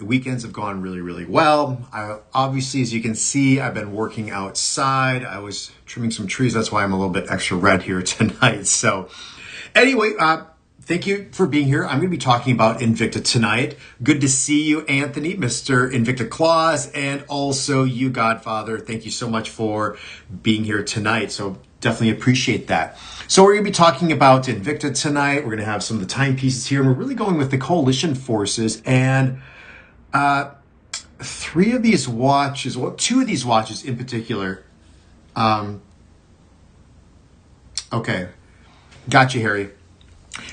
Weekends have gone really, really well. Obviously, as you can see, I've been working outside. I was trimming some trees. That's why I'm a little bit extra red here tonight. So anyway, thank you for being here. I'm going to be talking about Invicta tonight. Good to see you, Anthony, Mr. Invicta Claus, and also you, Godfather. Thank you so much for being here tonight. So definitely appreciate that. So we're going to be talking about Invicta tonight. We're going to have some of the timepieces here, and we're really going with the coalition forces. And three of these watches, well, two of these watches in particular. Okay, got you, Harry.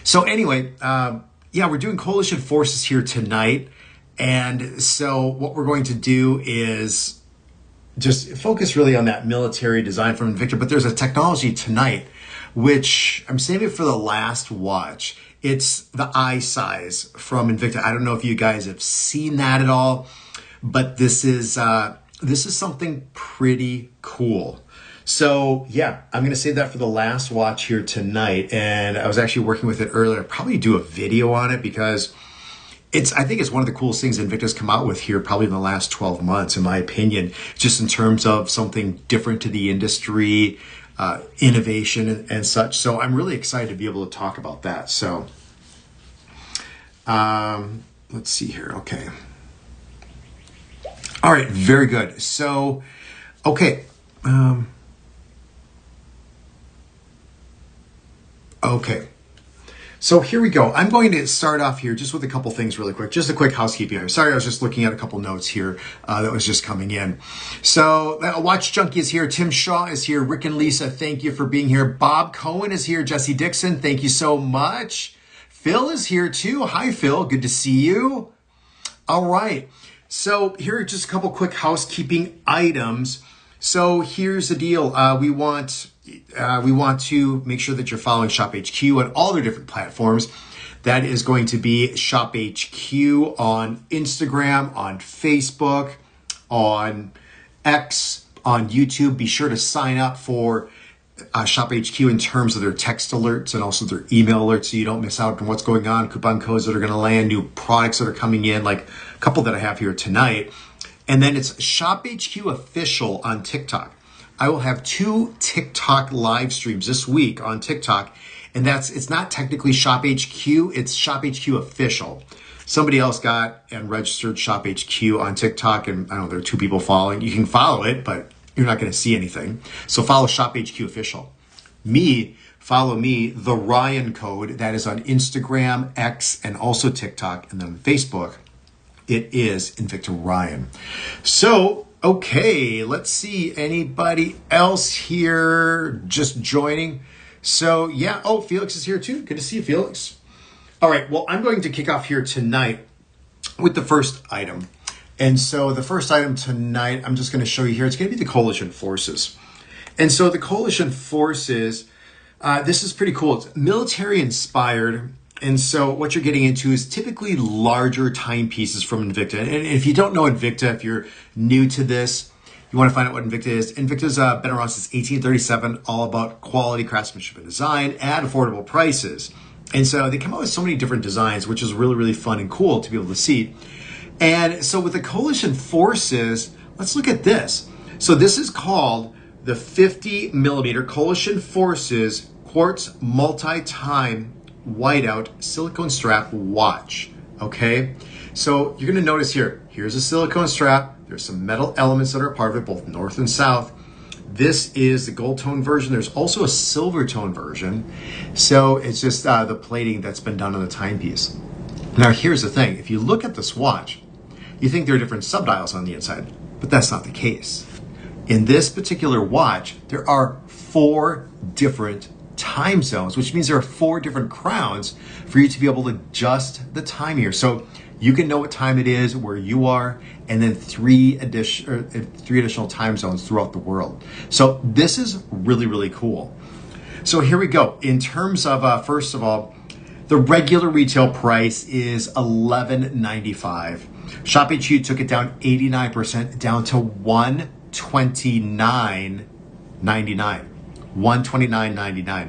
So anyway, yeah, we're doing coalition forces here tonight. And so what we're going to do is just focus really on that military design from Invicta. But there's a technology tonight, which I'm saving for the last watch. It's the eye size from Invicta. I don't know if you guys have seen that at all, but this is something pretty cool. So yeah, I'm going to save that for the last watch here tonight. And I was actually working with it earlier. I'll probably do a video on it because I think it's one of the coolest things Invicta's come out with here probably in the last 12 months, in my opinion, just in terms of something different to the industry, innovation and such. So I'm really excited to be able to talk about that. So let's see here. Okay. All right. Very good. So, okay. Okay. So here we go. I'm going to start off here just with a couple things really quick. Just a quick housekeeping. I'm sorry, I was just looking at a couple notes here that was just coming in. So Watch Junkie is here. Tim Shaw is here. Rick and Lisa, thank you for being here. Bob Cohen is here. Jesse Dixon, thank you so much. Phil is here too. Hi, Phil. Good to see you. All right. So here are just a couple quick housekeeping items. So here's the deal. We want to make sure that you're following Shop HQ on all their different platforms. That is going to be Shop HQ on Instagram, on Facebook, on X, on YouTube. Be sure to sign up for Shop HQ in terms of their text alerts and also their email alerts so you don't miss out on what's going on, coupon codes that are going to land, new products that are coming in, like a couple that I have here tonight. And then it's Shop HQ Official on TikTok. I will have 2 TikTok live streams this week on TikTok, and it's not technically Shop HQ, it's Shop HQ Official. Somebody else got and registered Shop HQ on TikTok, and I don't know, there are 2 people following. You can follow it, but you're not going to see anything. So follow Shop HQ Official. Follow me, the Ryan Code. That is on Instagram, X, and also TikTok, and then on Facebook. It is Invicta Ryan. So, okay, let's see. Anybody else here just joining? So, yeah. Oh, Felix is here too. Good to see you, Felix. All right. Well, I'm going to kick off here tonight with the first item. And so the first item tonight, I'm just going to show you here. It's going to be the coalition forces. And so the coalition forces, this is pretty cool. It's military inspired. And so what you're getting into is typically larger timepieces from Invicta. And if you don't know Invicta, if you're new to this, you want to find out what Invicta is. Invicta's been around since 1837, all about quality, craftsmanship, and design at affordable prices. And so they come out with so many different designs, which is really, really fun and cool to be able to see. And so with the coalition forces, let's look at this. So this is called the 50 millimeter coalition forces quartz multi-time whiteout silicone strap watch. Okay, so you're going to notice here's a silicone strap. There's some metal elements that are a part of it, both north and south. This is the gold tone version. There's also a silver tone version. So it's just the plating that's been done on the timepiece. Now here's the thing. If you look at this watch, you think there are different subdials on the inside, but that's not the case. In this particular watch, there are 4 different time zones, which means there are 4 different crowns for you to be able to adjust the time here. So you can know what time it is where you are, and then 3 additional time zones throughout the world. So this is really, really cool. So here we go. In terms of, first of all, the regular retail price is $11.95. Shop HQ took it down 89%, down to $129.99. $129.99.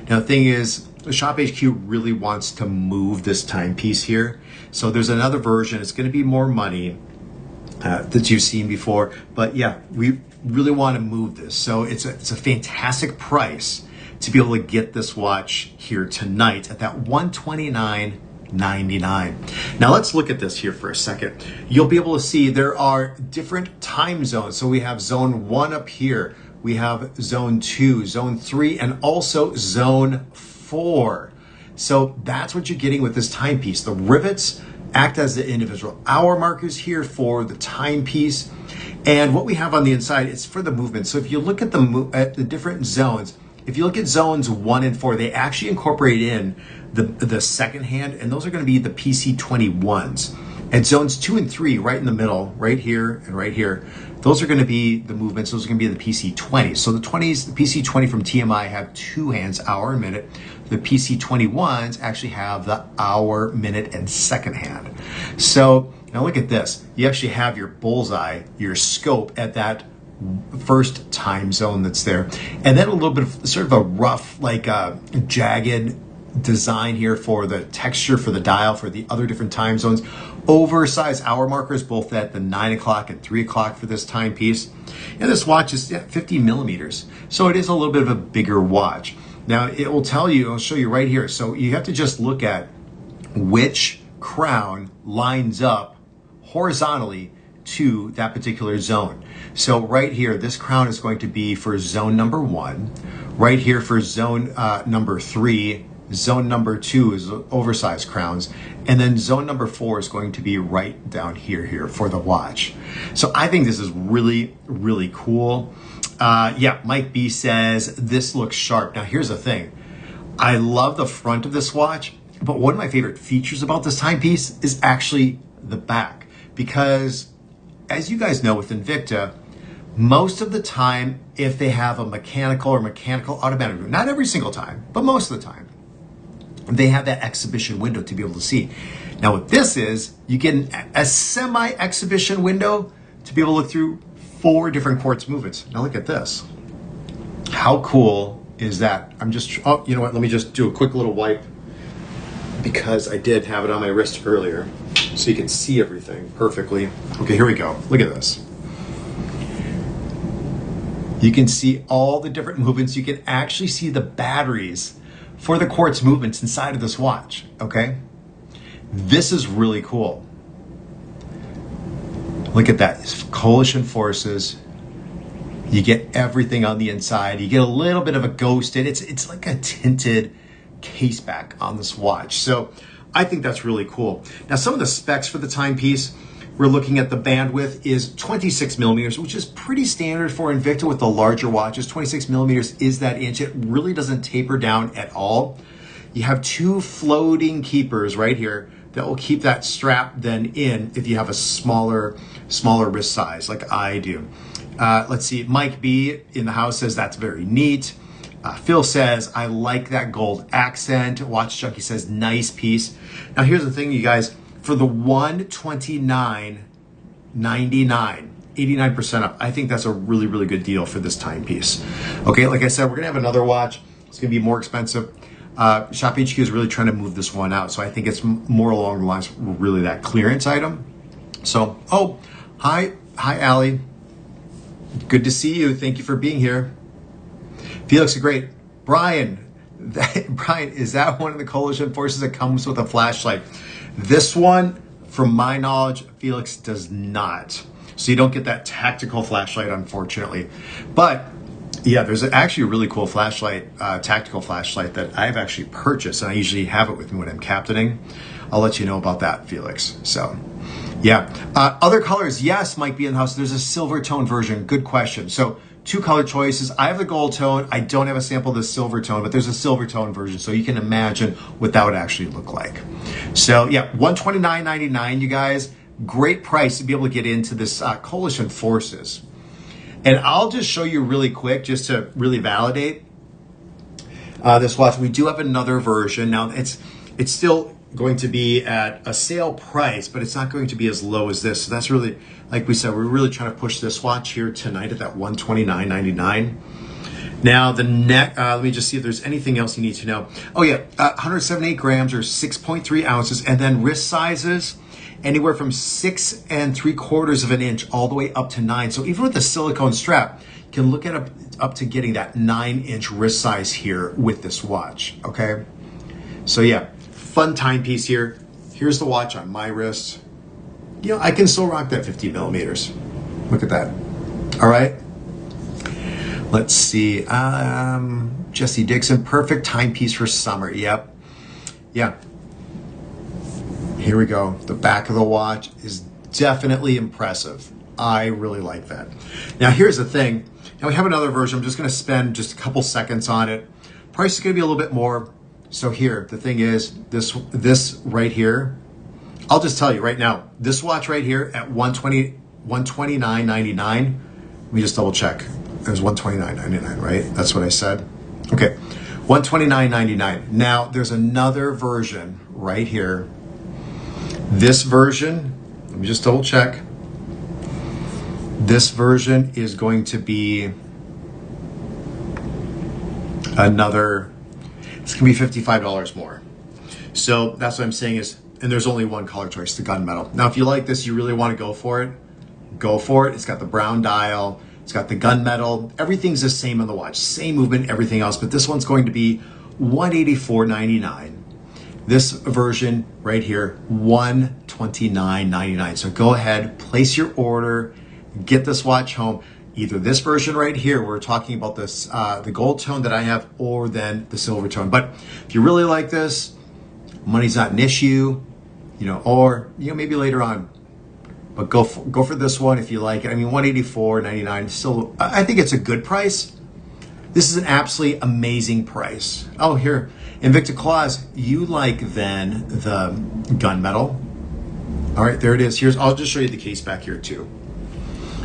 Now the thing is, Shop HQ really wants to move this timepiece here. So there's another version. It's going to be more money that you've seen before. But yeah, we really want to move this. So it's a fantastic price to be able to get this watch here tonight at that $129.99. Now let's look at this here for a second. You'll be able to see there are different time zones. So we have zone 1 up here. We have zone 2, zone 3, and also zone 4. So that's what you're getting with this timepiece. The rivets act as the individual hour markers here for the timepiece. And what we have on the inside is for the movement. So if you look at the different zones, if you look at zones 1 and 4, they actually incorporate in the second hand, and those are going to be the PC21s. And zones 2 and 3, right in the middle, right here and right here, those are going to be the movements. Those are going to be the PC20s. So the 20s, the PC20 from TMI have 2 hands, hour and minute. The PC21s actually have the hour, minute, and second hand. So now look at this. You actually have your bullseye, your scope at that first time zone that's there. And then a little bit of sort of a rough, like jagged design here for the texture for the dial for the other different time zones. Oversized hour markers both at the 9 o'clock and 3 o'clock for this timepiece. And this watch is 50 millimeters. So it is a little bit of a bigger watch. Now it will tell you, I'll show you right here. So you have to just look at which crown lines up horizontally to that particular zone. So right here, this crown is going to be for zone number 1. Right here for zone number 3, zone number 2 is oversized crowns. And then zone number 4 is going to be right down here for the watch. So I think this is really, really cool. Yeah, Mike B says, this looks sharp. Now here's the thing. I love the front of this watch, but one of my favorite features about this timepiece is actually the back. Because as you guys know with Invicta, most of the time, if they have a mechanical or mechanical automatic, not every single time, but most of the time, they have that exhibition window to be able to see. Now what this is, you get a semi-exhibition window to be able to look through 4 different quartz movements. Now look at this. How cool is that? I'm just, oh, you know what? Let me just do a quick little wipe because I did have it on my wrist earlier so you can see everything perfectly. Okay, here we go. Look at this. You can see all the different movements. You can actually see the batteries for the quartz movements inside of this watch, okay? This is really cool. Look at that, it's coalition forces. You get everything on the inside. You get a little bit of a ghosted, it's like a tinted case back on this watch. So I think that's really cool. Now some of the specs for the timepiece, we're looking at the bandwidth is 26 millimeters, which is pretty standard for Invicta with the larger watches. 26 millimeters is that inch. It really doesn't taper down at all. You have 2 floating keepers right here that will keep that strap then in if you have a smaller wrist size like I do. Let's see, Mike B in the house says that's very neat. Phil says, I like that gold accent. Watch Junkie says, nice piece. Now here's the thing, you guys. For the $129.99, 89% up, I think that's a really, really good deal for this timepiece. Okay, like I said, we're gonna have another watch. It's gonna be more expensive. Shop HQ is really trying to move this one out, so I think it's more along the lines of really that clearance item. So, oh, hi, Allie. Good to see you. Thank you for being here. Felix, great. Brian, Brian, is that one of the coalition forces that comes with a flashlight? This one, from my knowledge, Felix does not. So you don't get that tactical flashlight, unfortunately. But yeah, there's actually a really cool flashlight, tactical flashlight that I've actually purchased, and I usually have it with me when I'm captaining. I'll let you know about that, Felix. So yeah. Other colors, yes, Mike B in the house. There's a silver tone version. Good question. So 2 color choices. I have the gold tone. I don't have a sample of the silver tone, but there's a silver tone version, so you can imagine what that would actually look like. So yeah, $129.99, you guys. Great price to be able to get into this coalition forces. And I'll just show you really quick, just to really validate this watch. We do have another version. Now it's still going to be at a sale price, but it's not going to be as low as this. So that's really, like we said, we're really trying to push this watch here tonight at that $129.99. Now the neck, let me just see if there's anything else you need to know. Oh yeah, 178 grams or 6.3 ounces, and then wrist sizes anywhere from 6 3/4 of an inch all the way up to 9. So even with the silicone strap, you can look at up to getting that 9-inch wrist size here with this watch. Okay, so yeah, fun timepiece here. Here's the watch on my wrist. You know, I can still rock that 50 millimeters. Look at that. All right. Let's see. Jesse Dixon, perfect timepiece for summer. Yep. Yeah. Here we go. The back of the watch is definitely impressive. I really like that. Now here's the thing. Now we have another version. I'm just going to spend just a couple seconds on it. Price is going to be a little bit more. So here, the thing is, this right here, I'll just tell you right now, this watch right here at $129.99. Let me just double check. It was $129.99, right? That's what I said. Okay, $129.99. Now there's another version right here. This version, let me just double check. This version is going to be another, it's gonna be $55 more. So that's what I'm saying is, and there's only one color choice, the gunmetal. Now, if you like this, you really want to go for it, go for it. It's got the brown dial, it's got the gunmetal. Everything's the same on the watch, same movement, everything else, but this one's going to be $184.99. This version right here, $129.99. So go ahead, place your order, get this watch home. Either this version right here, we're talking about this, the gold tone that I have, or then the silver tone. But if you really like this, money's not an issue, you know, or maybe later on. But go for this one if you like it. I mean, $184.99. Still, I think it's a good price. This is an absolutely amazing price. Oh, here, Invicta Claws. You like then the gunmetal? All right, there it is. Here's. I'll just show you the case back here too.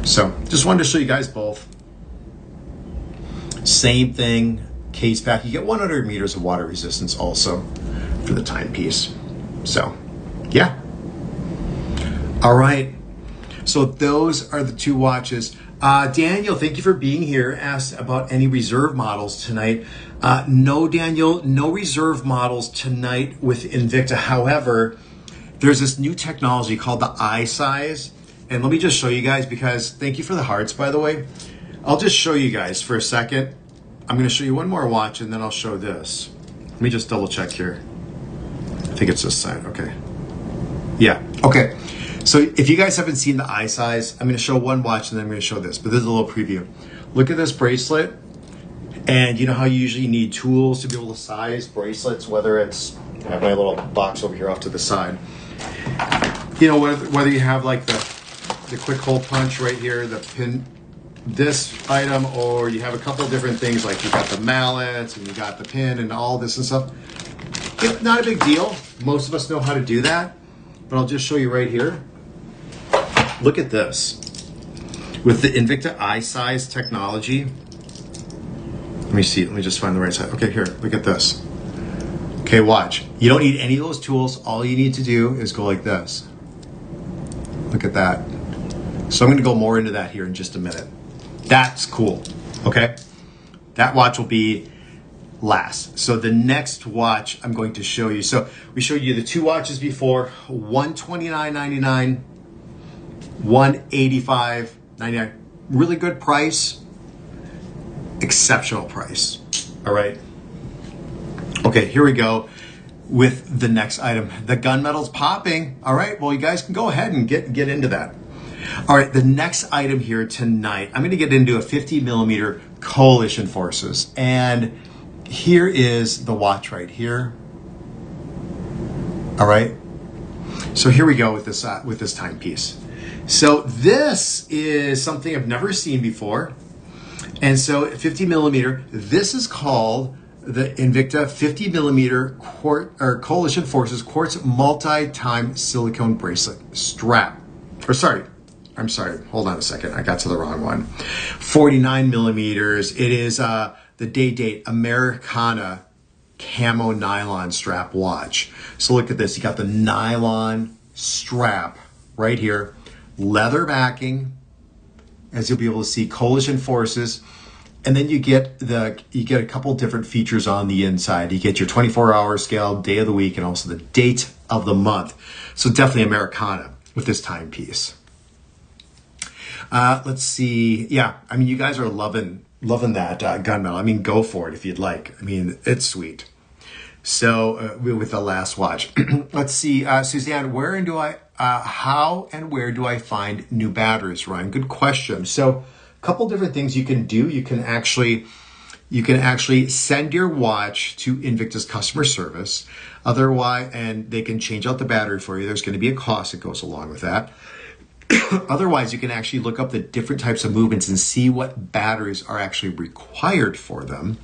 So, just wanted to show you guys both. Same thing, case back. You get 100 meters of water resistance also for the timepiece. So, yeah. All right. So those are the two watches. Daniel, thank you for being here. Asked about any reserve models tonight. No, Daniel, no reserve models tonight with Invicta. However, there's this new technology called the iSize. And let me just show you guys, because thank you for the hearts, by the way. I'll just show you guys for a second. I'm going to show you one more watch, and then I'll show this. Let me just double check here. I think it's this side. Okay. Yeah. Okay. So if you guys haven't seen the iSize, I'm going to show one watch and then I'm going to show this, but this is a little preview. Look at this bracelet. And you know how you usually need tools to be able to size bracelets, whether it's, I have my little box over here off to the side. You know, whether you have like the quick hole punch right here, the pin, this item, or you have a couple of different things, like you got the mallets and you got the pin and all this and stuff. Not a big deal. Most of us know how to do that, but I'll just show you right here. Look at this. With the Invicta iSize technology, let me see, let me just find the right side. Okay, here, look at this. Okay, watch. You don't need any of those tools. All you need to do is go like this. Look at that. So I'm gonna go more into that here in just a minute. That's cool, okay? That watch will be last. So the next watch I'm going to show you. So we showed you the two watches before, $129.99, $185.99. Really good price, exceptional price. All right. Okay, here we go with the next item. The gunmetal's popping. All right, well, you guys can go ahead and get into that. All right, the next item here tonight, I'm going to get into a 50 millimeter Coalition Forces. And here is the watch right here. All right. So here we go with this timepiece. So this is something I've never seen before. And so 50 millimeter, this is called the Invicta 50 millimeter Coalition Forces Quartz Multi-Time Silicone Bracelet Strap. I'm sorry, hold on a second. I got to the wrong one. 49 millimeters. It is the Day-Date Americana Camo Nylon Strap watch. So look at this. You got the nylon strap right here. Leather backing, as you'll be able to see. Coalition Forces. And then you get a couple different features on the inside. You get your 24-hour scale, day of the week, and also the date of the month. So definitely Americana with this timepiece. Let's see. Yeah, I mean, you guys are loving that gunmetal. I mean, go for it if you'd like. I mean, it's sweet. So with the last watch, let's see, Suzanne, how and where do I find new batteries, Ryan? Good question. So a couple different things you can do. You can actually send your watch to Invicta's customer service. Otherwise, and they can change out the battery for you. There's going to be a cost that goes along with that. Otherwise, you can actually look up the different types of movements and see what batteries are actually required for them.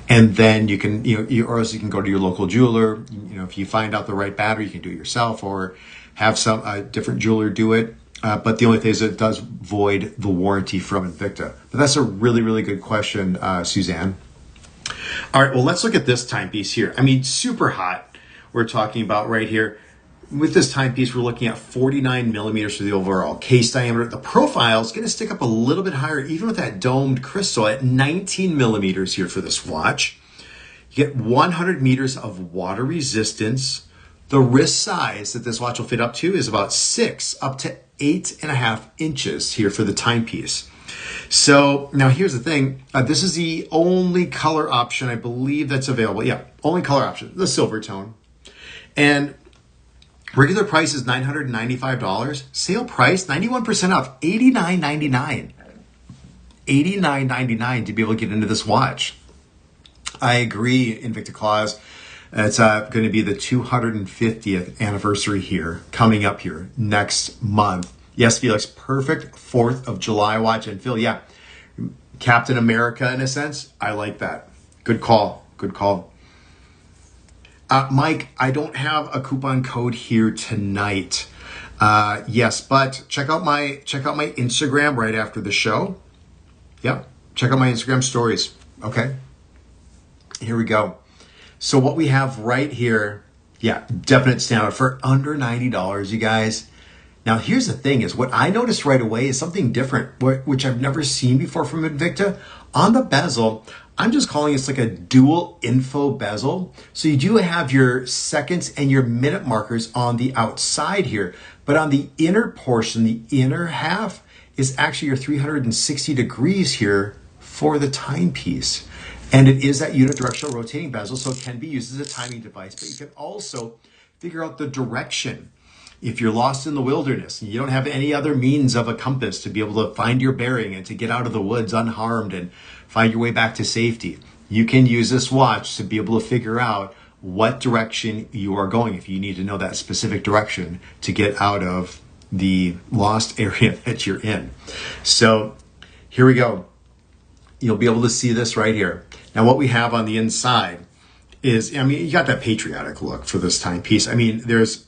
And then you can, or else you can go to your local jeweler. If you find out the right battery, you can do it yourself or have some different jeweler do it. But the only thing is it does void the warranty from Invicta. But that's a really, really good question, Suzanne. All right, well, let's look at this timepiece here. I mean, super hot. We're talking about right here. With this timepiece, we're looking at 49 millimeters for the overall case diameter. The profile is going to stick up a little bit higher, even with that domed crystal at 19 millimeters here for this watch. You get 100 meters of water resistance. The wrist size that this watch will fit up to is about 6 up to 8.5 inches here for the timepiece. So now here's the thing. This is the only color option I believe that's available. Yeah, only color option, the silver tone. And regular price is $995. Sale price, 91% off, $89.99. $89.99 to be able to get into this watch. I agree, Invicta Claus. It's going to be the 250th anniversary here, coming up here next month. Yes, Felix, perfect 4th of July watch. And Phil, yeah, Captain America in a sense. I like that. Good call. Good call. Mike, I don't have a coupon code here tonight. Yes, but check out my Instagram right after the show. Yep, check out my Instagram stories. Okay, here we go. So what we have right here, yeah, definite standout for under $90, you guys. Now here's the thing: is what I noticed right away is something different, which I've never seen before from Invicta. On the bezel, I'm just calling this like a dual info bezel. So you do have your seconds and your minute markers on the outside here, but on the inner portion, the inner half is actually your 360 degrees here for the timepiece. And it is that unidirectional rotating bezel, so it can be used as a timing device, but you can also figure out the direction. If you're lost in the wilderness and you don't have any other means of a compass to be able to find your bearing and to get out of the woods unharmed and find your way back to safety, you can use this watch to be able to figure out what direction you are going if you need to know that specific direction to get out of the lost area that you're in. So here we go. You'll be able to see this right here. Now what we have on the inside is, I mean, you got that patriotic look for this timepiece. I mean, there's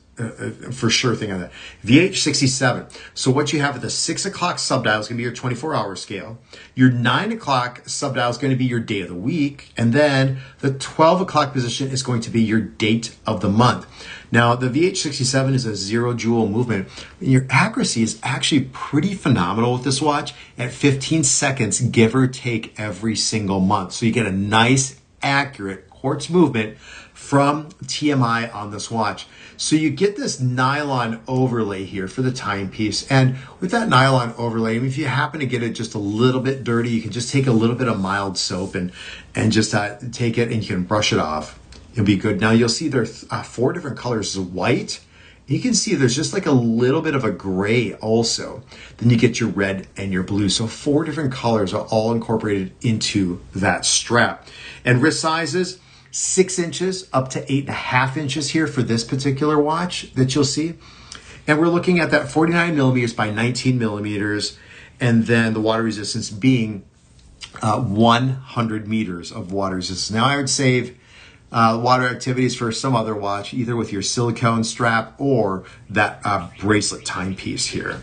for sure thing on that. VH67. So what you have at the 6 o'clock subdial is going to be your 24-hour scale. Your 9 o'clock subdial is going to be your day of the week. And then the 12 o'clock position is going to be your date of the month. Now, the VH67 is a 0 joule movement. Your accuracy is actually pretty phenomenal with this watch at 15 seconds, give or take, every single month. So you get a nice, accurate quartz movement from TMI on this watch. So you get this nylon overlay here for the timepiece. And with that nylon overlay, I mean, if you happen to get it just a little bit dirty, you can just take a little bit of mild soap and just take it and you can brush it off. It'll be good. Now you'll see there's 4 different colors of white. You can see there's just like a little bit of a gray also. Then you get your red and your blue. So 4 different colors are all incorporated into that strap. And wrist sizes, 6 inches up to 8.5 inches here for this particular watch that you'll see. And we're looking at that 49 millimeters by 19 millimeters. And then the water resistance being 100 meters of water resistance. Now I would save water activities for some other watch, either with your silicone strap or that bracelet timepiece here.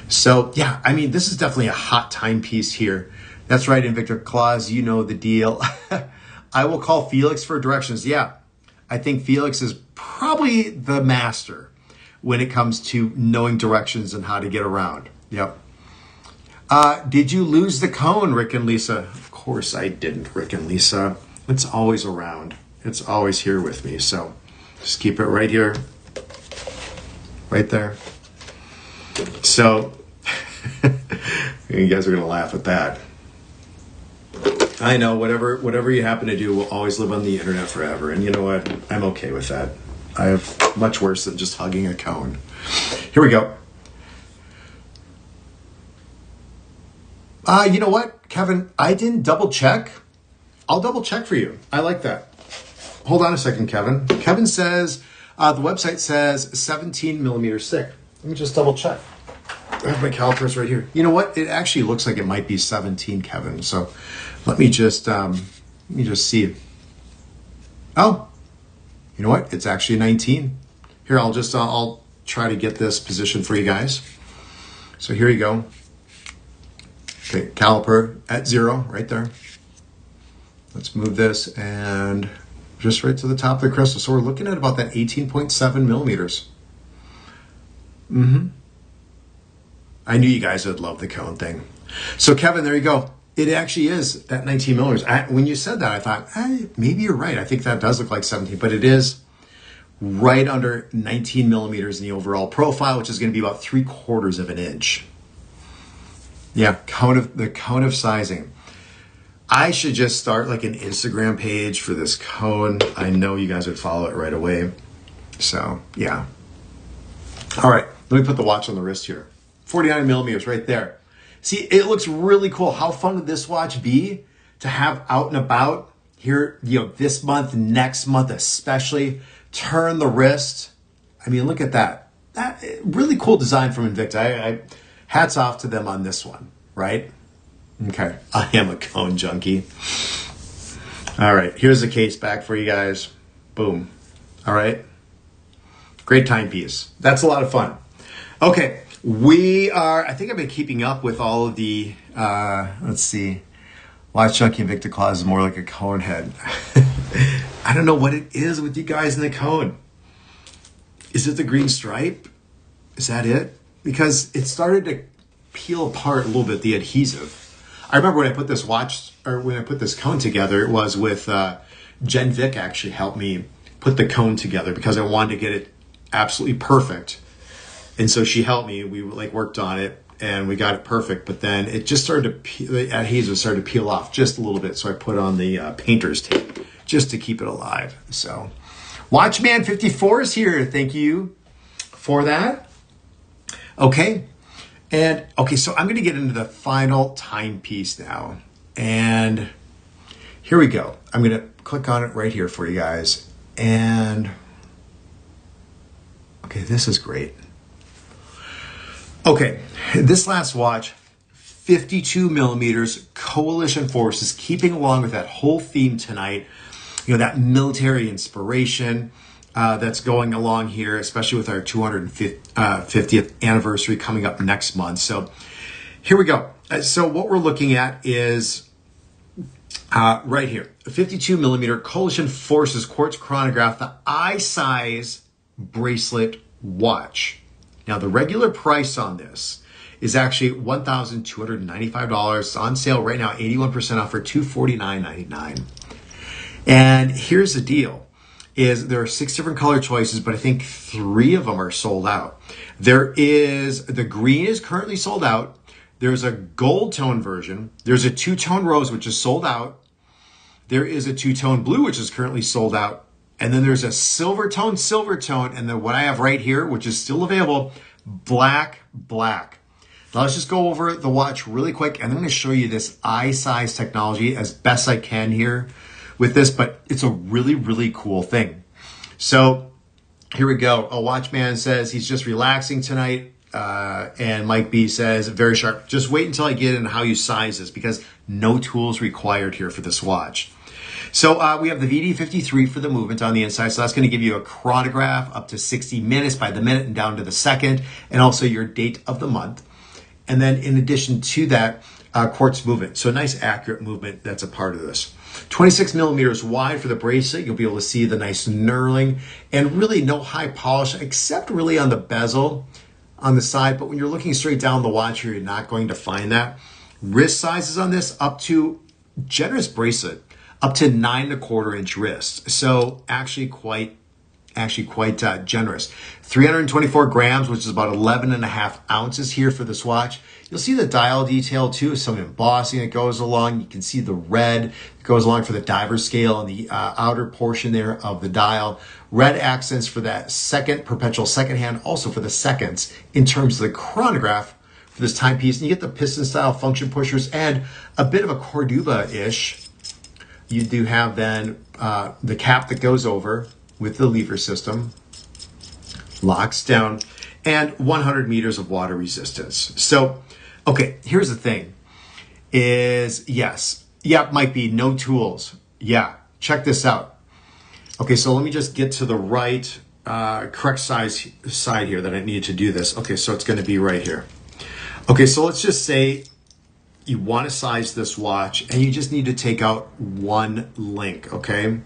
So yeah, I mean, this is definitely a hot timepiece here. That's right, Invicta Claus, you know the deal. I will call Felix for directions. Yeah, I think Felix is probably the master when it comes to knowing directions and how to get around. Yep. Did you lose the cone, Rick and Lisa? Of course I didn't, Rick and Lisa. It's always around. It's always here with me. So just keep it right here, right there. So you guys are going to laugh at that. I know whatever you happen to do will always live on the internet forever. And you know what? I'm okay with that. I have much worse than just hugging a cone. Here we go. You know what, Kevin? I didn't double check. I'll double check for you. I like that. Hold on a second, Kevin. Kevin says, the website says 17 millimeters thick. Let me just double check. I have my calipers right here. You know what? It actually looks like it might be 17, Kevin. So let me just see. Oh, you know what? It's actually 19. Here, I'll try to get this position for you guys. So here you go. Okay, caliper at 0 right there. Let's move this and just right to the top of the crystal. So we're looking at about that 18.7 millimeters. I knew you guys would love the cone thing. So Kevin, there you go. It actually is that 19 millimeters. When you said that, I thought, maybe you're right. I think that does look like 17, but it is right under 19 millimeters in the overall profile, which is going to be about 3/4 of an inch. Yeah, the cone of sizing. I should just start like an Instagram page for this cone. I know you guys would follow it right away. So yeah. All right, let me put the watch on the wrist here. 49 millimeters right there. See, it looks really cool. How fun would this watch be to have out and about here, this month, next month especially? Turn the wrist. I mean, look at that. That really cool design from Invicta. Hats off to them on this one, right? Okay, I am a cone junkie. All right, here's the case back for you guys. Boom. All right. Great timepiece. That's a lot of fun. Okay, I think I've been keeping up with all of the, let's see, Watch Junkie Invicta Claws is more like a cone head. I don't know what it is with you guys in the cone. Is it the green stripe? Is that it? Because it started to peel apart a little bit, the adhesive. I remember when I put this cone together, it was with Jen Vick actually helped me put the cone together because I wanted to get it absolutely perfect. And so she helped me. We worked on it and we got it perfect. But then it just started to the adhesive started to peel off just a little bit. So I put on the painter's tape just to keep it alive. So Watchman54 is here. Thank you for that. Okay. And okay, so I'm going to get into the final timepiece now. And here we go. I'm going to click on it right here for you guys. And okay, this is great. Okay, this last watch, 52 millimeters, Coalition Forces, keeping along with that whole theme tonight. That military inspiration that's going along here, especially with our 250th anniversary coming up next month. So here we go. So what we're looking at is right here, a 52 millimeter Coalition Forces quartz chronograph, the I-size bracelet watch. Now the regular price on this is actually $1,295. It's on sale right now, 81% off for $249.99. And here's the deal. There are 6 different color choices, but I think 3 of them are sold out. The green is currently sold out. There's a gold tone version. There's a 2-tone rose, which is sold out. There is a 2-tone blue, which is currently sold out. And then there's a silver tone, and then what I have right here, which is still available, black. Now let's just go over the watch really quick, and I'm going to show you this I-size technology as best I can here with this, but it's a really, really cool thing. So here we go. A Watchman says he's just relaxing tonight. And Mike B says, very sharp. Just wait until I get into how you size this because no tools required here for this watch. So we have the VD53 for the movement on the inside. So that's going to give you a chronograph up to 60 minutes by the minute and down to the second, and also your date of the month. And then in addition to that, quartz movement. So a nice accurate movement that's a part of this. 26 millimeters wide for the bracelet. You'll be able to see the nice knurling and really no high polish except really on the bezel on the side. But when you're looking straight down the watch here, you're not going to find that. Wrist sizes on this up to generous bracelet, up to 9.25-inch wrist. So actually quite generous. 324 grams, which is about 11.5 ounces here for this watch. You'll see the dial detail too, some embossing that goes along. You can see the red that goes along for the diver scale on the outer portion there of the dial. Red accents for that second, perpetual second hand, also for the seconds in terms of the chronograph for this timepiece. And you get the piston style function pushers and a bit of a Cordoba-ish. You do have then the cap that goes over with the lever system, locks down, and 100 meters of water resistance. So, okay, here's the thing is, yes, yeah, it might be no tools. Yeah, check this out. Okay, so let me just get to the right, correct side here that I need to do this. Okay, so it's gonna be right here. Okay, so let's just say you wanna size this watch and you just need to take out one link, okay?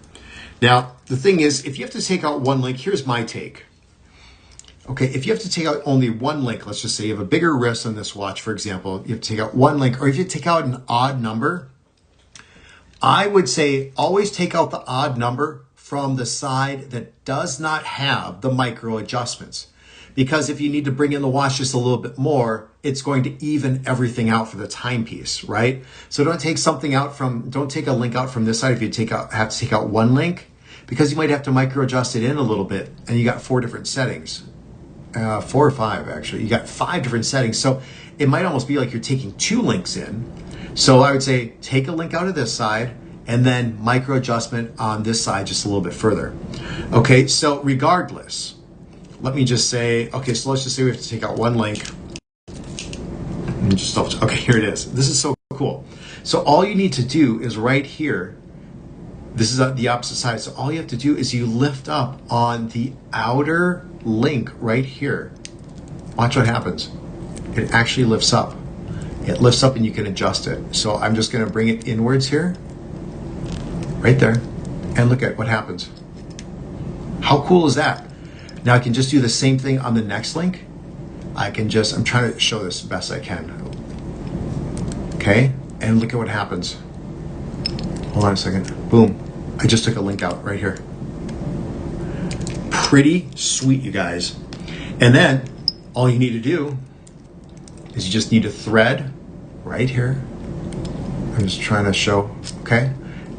Now, the thing is, if you have to take out one link, here's my take. Okay, if you have to take out only one link, let's just say you have a bigger wrist on this watch, for example, you have to take out one link, or if you take out an odd number, I would say always take out the odd number from the side that does not have the micro adjustments. Because if you need to bring in the watch just a little bit more, it's going to even everything out for the timepiece, right? So don't take a link out from this side if you have to take out one link, because you might have to micro adjust it in a little bit, and you got 4 different settings. 4 or 5 actually. You got 5 different settings. So it might almost be like you're taking 2 links in. So I would say take a link out of this side and then micro adjustment on this side just a little bit further. Okay, so regardless, let me just say, okay, so let's just say we have to take out one link. Okay, here it is. This is so cool. So all you need to do is right here, this is the opposite side. So all you have to do is you lift up on the outer link right here. Watch what happens. It actually lifts up. It lifts up and you can adjust it. So I'm just gonna bring it inwards here, right there, and look at what happens. How cool is that? Now I can just do the same thing on the next link. I'm trying to show this best I can. Okay, and look at what happens. Hold on a second, boom. I just took a link out right here. Pretty sweet, you guys. And then all you need to do is you just need to thread right here. I'm just trying to show, okay?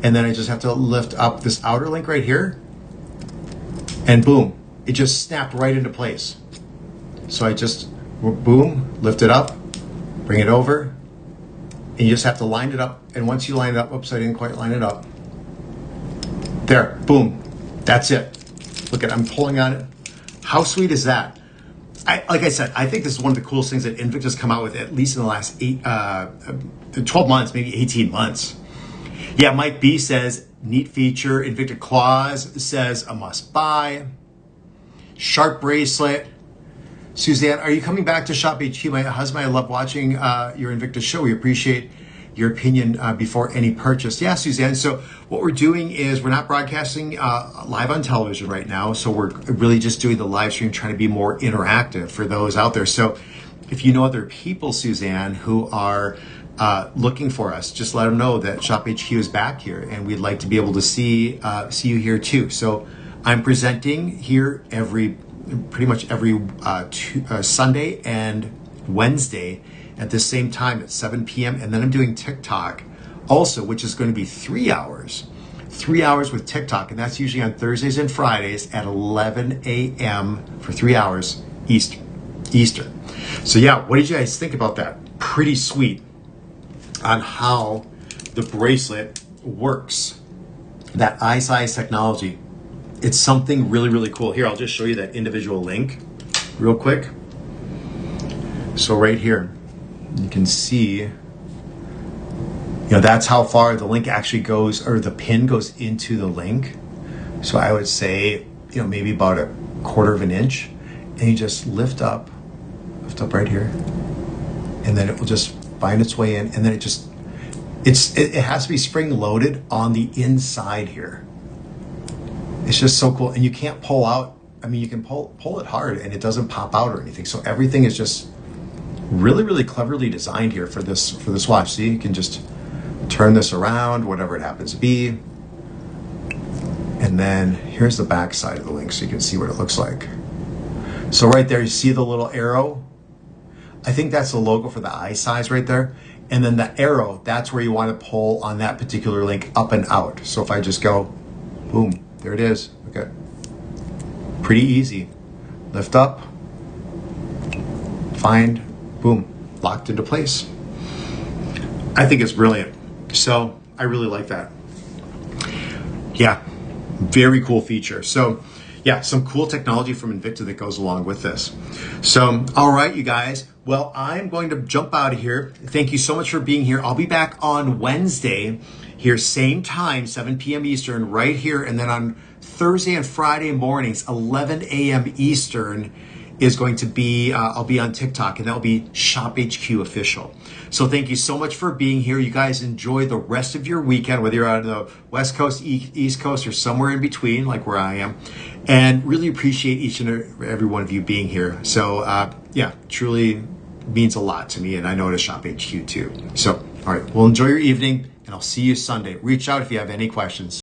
And then I just have to lift up this outer link right here, and boom, it just snapped right into place. So I just, boom, lift it up, bring it over, and you just have to line it up. And once you line it up, oops, I didn't quite line it up. There, boom, that's it. Look at, I'm pulling on it. How sweet is that? Like I said, I think this is one of the coolest things that Invicta's come out with, at least in the last 12 months, maybe 18 months. Yeah, Mike B says, neat feature. Invicta Claws says, a must buy. Sharp bracelet. Suzanne, are you coming back to Shop HQ? My husband, I love watching your Invicta show. We appreciate your opinion before any purchase. Yeah, Suzanne. So what we're doing is we're not broadcasting live on television right now. So we're really just doing the live stream, trying to be more interactive for those out there. So if you know other people, Suzanne, who are looking for us, just let them know that Shop HQ is back here, and we'd like to be able to see you here too. So I'm presenting here pretty much every Sunday and Wednesday at the same time at 7 p.m. And then I'm doing TikTok also, which is going to be 3 hours. 3 hours with TikTok, and that's usually on Thursdays and Fridays at 11 a.m. for 3 hours Eastern. So yeah, what did you guys think about that? Pretty sweet on how the bracelet works. That iSize technology. It's something really, really cool. Here, I'll just show you that individual link real quick. So right here, you can see, that's how far the link actually goes, or the pin goes into the link. So I would say, maybe about 1/4 of an inch, and you just lift up right here, and then it will just find its way in, and then it has to be spring loaded on the inside here. It's just so cool, and you can't pull out. I mean, you can pull it hard, and it doesn't pop out or anything. So everything is just really, really cleverly designed here for this watch. See, you can just turn this around, whatever it happens to be. And then here's the back side of the link so you can see what it looks like. So right there, you see the little arrow? I think that's the logo for the eye size right there. And then the arrow, that's where you want to pull on that particular link up and out. So if I just go, boom, there it is. Okay. Pretty easy. Lift up, find, boom, locked into place. I think it's brilliant. So I really like that. Yeah, very cool feature. So yeah, some cool technology from Invicta that goes along with this. So, all right, you guys. Well, I'm going to jump out of here. Thank you so much for being here. I'll be back on Wednesday here, same time, 7 p.m. Eastern, right here. And then on Thursday and Friday mornings, 11 a.m. Eastern, is going to be, I'll be on TikTok, and that'll be Shop HQ Official. So thank you so much for being here. You guys enjoy the rest of your weekend, whether you're on the West Coast, East Coast, or somewhere in between, like where I am. And really appreciate each and every one of you being here. So yeah, truly means a lot to me, and I know to Shop HQ too. So, all right, well, enjoy your evening, and I'll see you Sunday. Reach out if you have any questions.